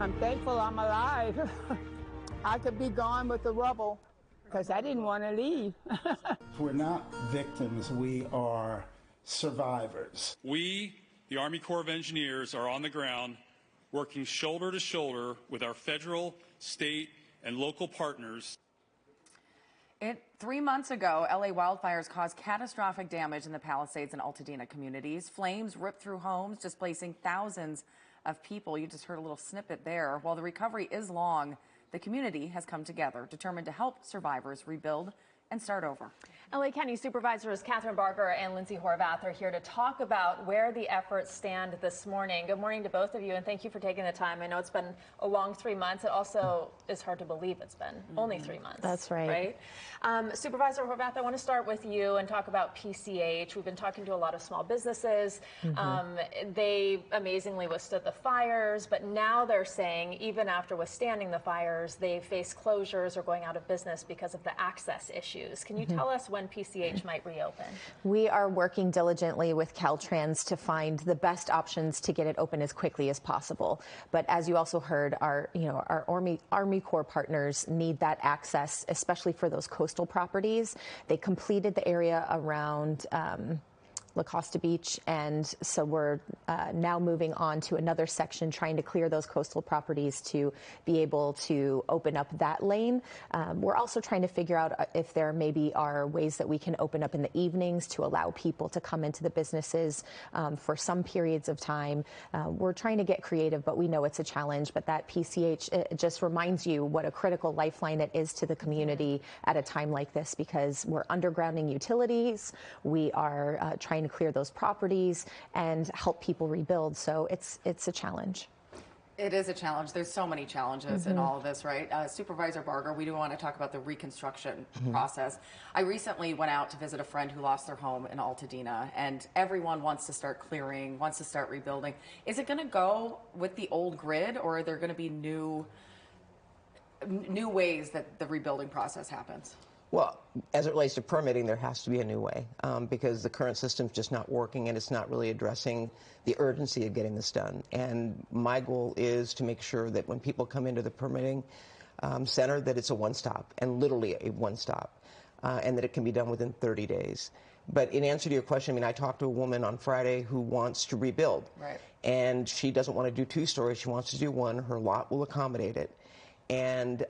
I'm thankful I'm alive. I could be gone with the rubble because I didn't want to leave. We're not victims, we are survivors. We, the Army Corps of Engineers, are on the ground working shoulder to shoulder with our federal, state, and local partners. 3 months ago, LA wildfires caused catastrophic damage in the Palisades and Altadena communities. Flames ripped through homes, displacing thousands of people. You just heard a little snippet there. While the recovery is long, the community has come together, determined to help survivors rebuild and start over. LA County Supervisors Catherine Barker and Lindsay Horvath are here to talk about where the efforts stand this morning. Good morning to both of you, and thank you for taking the time. I know it's been a long 3 months. It also is hard to believe it's been only 3 months. That's right. Supervisor Horvath, I want to start with you and talk about PCH. We've been talking to a lot of small businesses. They amazingly withstood the fires, but now they're saying even after withstanding the fires, they face closures or going out of business because of the access issues. Can you tell us when PCH might reopen? We are working diligently with Caltrans to find the best options to get it open as quickly as possible. But as you also heard, our Army Corps partners need that access, especially for those coastal properties. They completed the area around La Costa Beach, and so we're now moving on to another section, trying to clear those coastal properties to be able to open up that lane. We're also trying to figure out if there maybe are ways that we can open up in the evenings to allow people to come into the businesses for some periods of time. We're trying to get creative, but we know it's a challenge. But that PCH, it just reminds you what a critical lifeline it is to the community at a time like this, because we're undergrounding utilities. We are trying to clear those properties and help people rebuild. So it's a challenge. It is a challenge. There's so many challenges in all of this, right? Supervisor Barger, we do want to talk about the reconstruction process. I recently went out to visit a friend who lost their home in Altadena, and everyone wants to start clearing, wants to start rebuilding. Is it going to go with the old grid, or are there going to be new ways that the rebuilding process happens? Well, as it relates to permitting, there has to be a new way because the current system's just not working, and it's not really addressing the urgency of getting this done. And my goal is to make sure that when people come into the permitting center, that it's a one-stop, and literally a one-stop, and that it can be done within 30 days. But in answer to your question, I mean, I talked to a woman on Friday who wants to rebuild. Right. And she doesn't want to do 2 stories. She wants to do 1. Her lot will accommodate it. And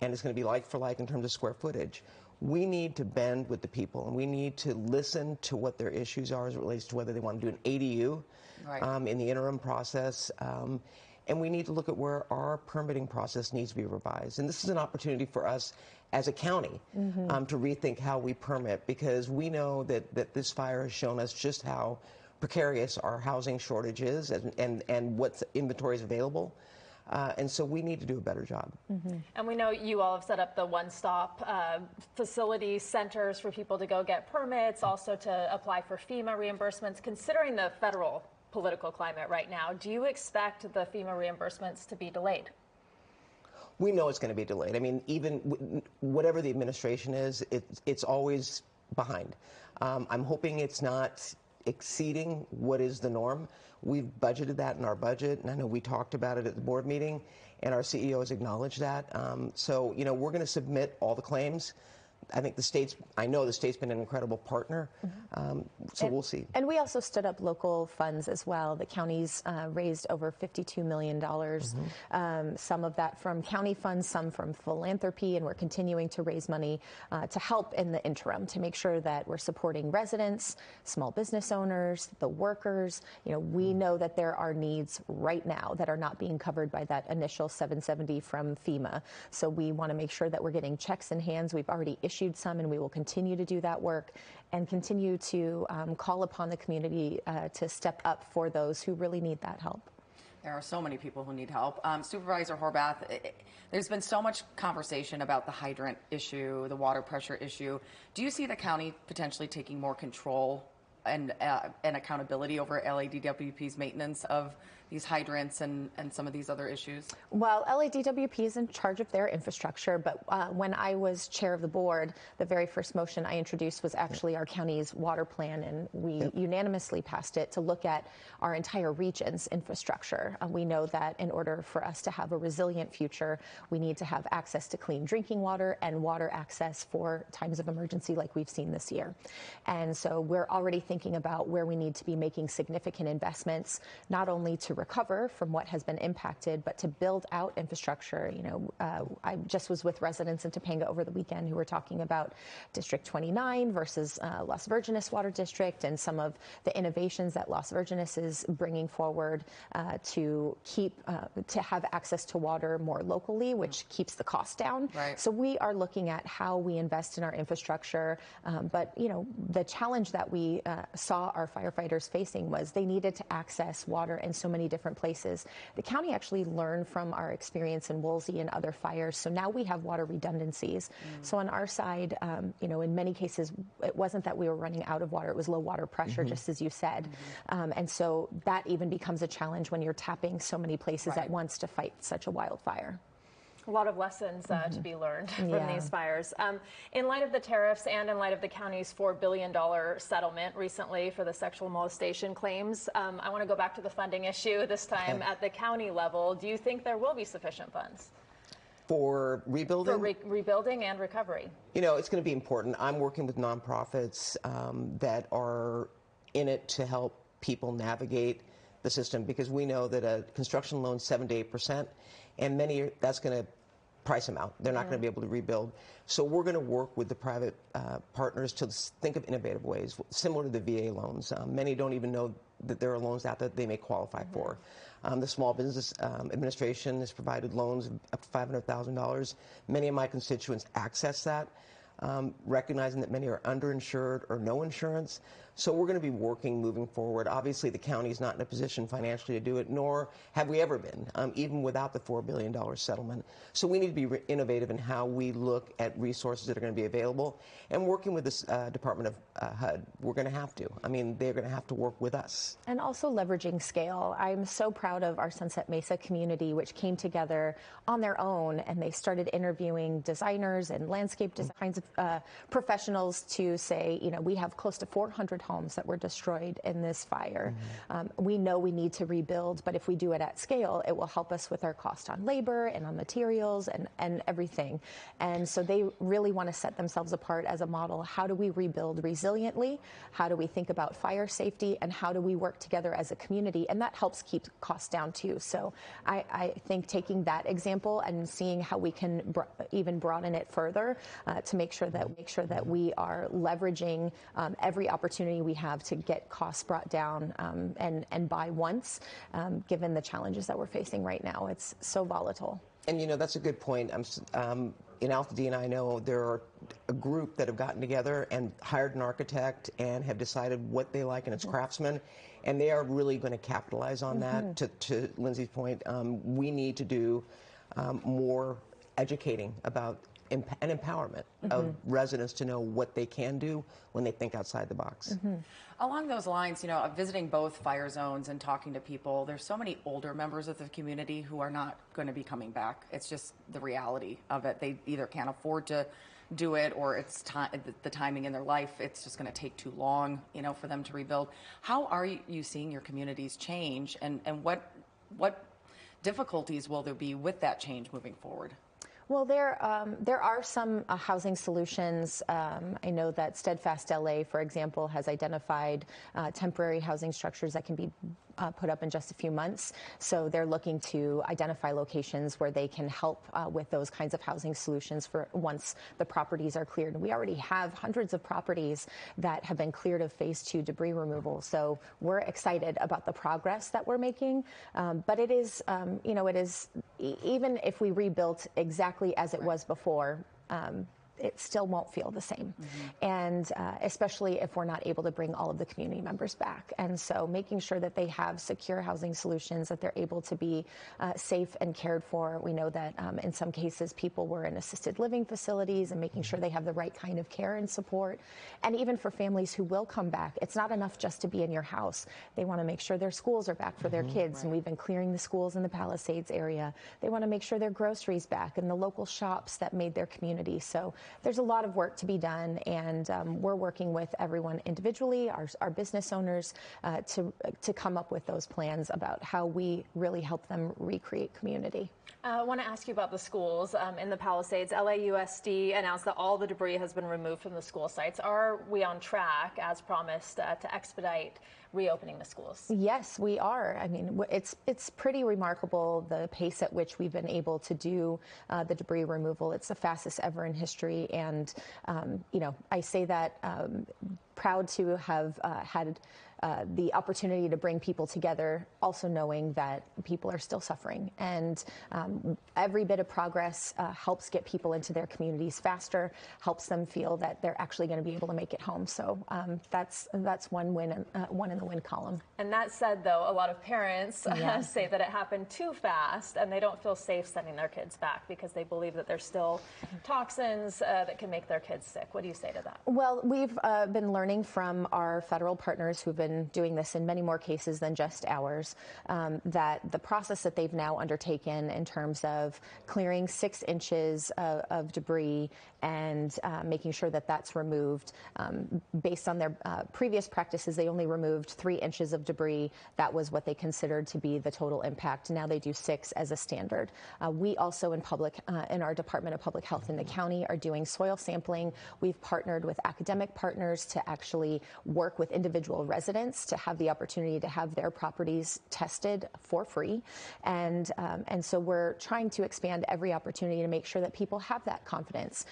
it's going to be like for like in terms of square footage. We need to bend with the people, and we need to listen to what their issues are as it relates to whether they want to do an ADU in the interim process. And we need to look at where our permitting process needs to be revised. And this is an opportunity for us as a county to rethink how we permit, because we know that this fire has shown us just how precarious our housing shortage is and what inventory is available. And so we need to do a better job. And we know you all have set up the one-stop facility centers for people to go get permits, also to apply for FEMA reimbursements. Considering the federal political climate right now, do you expect the FEMA reimbursements to be delayed? We know it's going to be delayed. I mean, even whatever the administration is, it's always behind. I'm hoping it's not exceeding what is the norm. We've budgeted that in our budget, and I know we talked about it at the board meeting, and our CEO has acknowledged that. So, you know, we're going to submit all the claims. I know the state's been an incredible partner, so we'll see. And we also stood up local funds as well. The county's raised over $52 million, some of that from county funds, some from philanthropy, and we're continuing to raise money to help in the interim to make sure that we're supporting residents, small business owners, the workers. You know, we know that there are needs right now that are not being covered by that initial $770 from FEMA. So we want to make sure that we're getting checks in hands. We've already issued some, and we will continue to do that work and continue to call upon the community to step up for those who really need that help. There are so many people who need help. Supervisor Horvath, there's been so much conversation about the hydrant issue, the water pressure issue. Do you see the county potentially taking more control and accountability over LADWP's maintenance of these hydrants and some of these other issues? Well, LADWP is in charge of their infrastructure, but when I was chair of the board, the very first motion I introduced was actually our county's water plan, and we unanimously passed it to look at our entire region's infrastructure. We know that in order for us to have a resilient future, we need to have access to clean drinking water and water access for times of emergency like we've seen this year. And so we're already thinking about where we need to be making significant investments, not only to recover from what has been impacted, but to build out infrastructure. You know, I just was with residents in Topanga over the weekend who were talking about District 29 versus Las Virgenes Water District and some of the innovations that Las Virgenes is bringing forward to have access to water more locally, which keeps the cost down. Right. So we are looking at how we invest in our infrastructure. But, you know, the challenge that we saw our firefighters facing was they needed to access water in so many different places. The county actually learned from our experience in Woolsey and other fires, so now we have water redundancies. So on our side, you know, in many cases, it wasn't that we were running out of water, it was low water pressure, just as you said. And so that even becomes a challenge when you're tapping so many places at once to fight such a wildfire. A lot of lessons to be learned from these fires. In light of the tariffs and in light of the county's $4 billion settlement recently for the sexual molestation claims, I want to go back to the funding issue, this time at the county level. Do you think there will be sufficient funds? For rebuilding? For rebuilding and recovery. You know, it's going to be important. I'm working with nonprofits that are in it to help people navigate the system, because we know that a construction loan is 7 to 8%, and that's going to price them out. They're not going to be able to rebuild. So we're going to work with the private partners to think of innovative ways, similar to the VA loans. Many don't even know that there are loans out there that they may qualify for. The Small Business Administration has provided loans up to $500,000. Many of my constituents access that, recognizing that many are underinsured or no insurance. So we're going to be working moving forward. Obviously, the county is not in a position financially to do it, nor have we ever been, even without the $4 billion settlement. So we need to be innovative in how we look at resources that are going to be available. And working with this Department of HUD, we're going to have to. I mean, they're going to have to work with us. And also leveraging scale. I'm so proud of our Sunset Mesa community, which came together on their own, and they started interviewing designers and landscape design kinds of professionals to say, you know, we have close to 400 homes that were destroyed in this fire. We know we need to rebuild, but if we do it at scale, it will help us with our cost on labor and on materials and everything. And so they really want to set themselves apart as a model. How do we rebuild resiliently? How do we think about fire safety? And how do we work together as a community? And that helps keep costs down too. So I think taking that example and seeing how we can even broaden it further to make sure that we are leveraging every opportunity we have to get costs brought down and buy once, given the challenges that we're facing right now. It's so volatile. And, you know, that's a good point. In Altadena, I know there are a group that have gotten together and hired an architect and have decided what they like, and it's craftsmen. And they are really going to capitalize on that. To Lindsay's point, we need to do more educating about and empowerment of residents to know what they can do when they think outside the box. Along those lines, you know, visiting both fire zones and talking to people, there's so many older members of the community who are not going to be coming back. It's just the reality of it. They either can't afford to do it, or it's the timing in their life. It's just going to take too long, you know, for them to rebuild. How are you seeing your communities change, and what difficulties will there be with that change moving forward? Well, there are some housing solutions. I know that Steadfast LA, for example, has identified temporary housing structures that can be put up in just a few months. So they're looking to identify locations where they can help with those kinds of housing solutions for once the properties are cleared. And we already have hundreds of properties that have been cleared of phase 2 debris removal. So we're excited about the progress that we're making. But it is, you know, it is, even if we rebuilt exactly as it was before, it still won't feel the same. And especially if we're not able to bring all of the community members back. And so making sure that they have secure housing solutions, that they're able to be safe and cared for. We know that in some cases people were in assisted living facilities, and making sure they have the right kind of care and support. And even for families who will come back, it's not enough just to be in your house. They want to make sure their schools are back for their kids, and we've been clearing the schools in the Palisades area. They want to make sure their groceries back and the local shops that made their community. So there's a lot of work to be done, and we're working with everyone individually, our business owners, to come up with those plans about how we really help them recreate community. I want to ask you about the schools in the Palisades. LAUSD announced that all the debris has been removed from the school sites. Are we on track, as promised, to expedite reopening the schools? Yes, we are. I mean, it's pretty remarkable the pace at which we've been able to do the debris removal. It's the fastest ever in history, and you know, I say that proud to have had the opportunity to bring people together, also knowing that people are still suffering. And every bit of progress helps get people into their communities faster, helps them feel that they're actually going to be able to make it home. So that's one win, one in the win column. And that said, though, a lot of parents say that it happened too fast, and they don't feel safe sending their kids back because they believe that there's still toxins that can make their kids sick. What do you say to that? Well, we've been learning from our federal partners who've been doing this in many more cases than just ours, that the process that they've now undertaken in terms of clearing 6 inches of debris and making sure that that's removed, based on their previous practices, they only removed 3 inches of debris. That was what they considered to be the total impact. Now they do 6 as a standard. We also in our Department of Public Health in the county are doing soil sampling. We've partnered with academic partners to actually work with individual residents to have the opportunity to have their properties tested for free. And so we're trying to expand every opportunity to make sure that people have that confidence.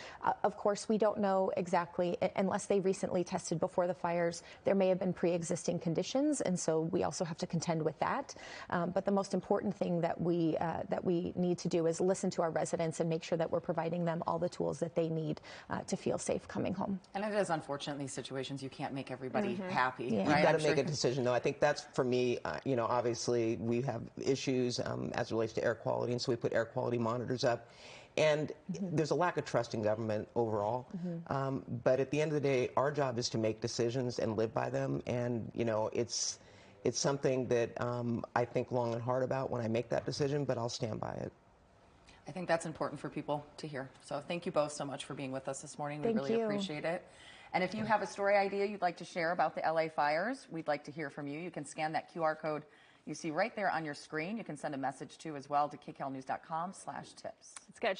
Of course, we don't know exactly, unless they recently tested before the fires, there may have been pre-existing conditions, and so we also have to contend with that. But the most important thing that we need to do is listen to our residents and make sure that we're providing them all the tools that they need to feel safe coming home. And it is unfortunate in these situations, you can't make everybody happy. Yeah. Right? You've got to make a decision, though. I think that's, for me, you know, obviously we have issues as it relates to air quality, and so we put air quality monitors up. And there's a lack of trust in government overall. But at the end of the day, our job is to make decisions and live by them. And, you know, it's something that I think long and hard about when I make that decision, but I'll stand by it. I think that's important for people to hear. So thank you both so much for being with us this morning. We Thank really you. appreciate it. And if you have a story idea you'd like to share about the LA fires, we'd like to hear from you. You can scan that QR code you see right there on your screen. You can send a message to as well to kcalnews.com/tips. It's good.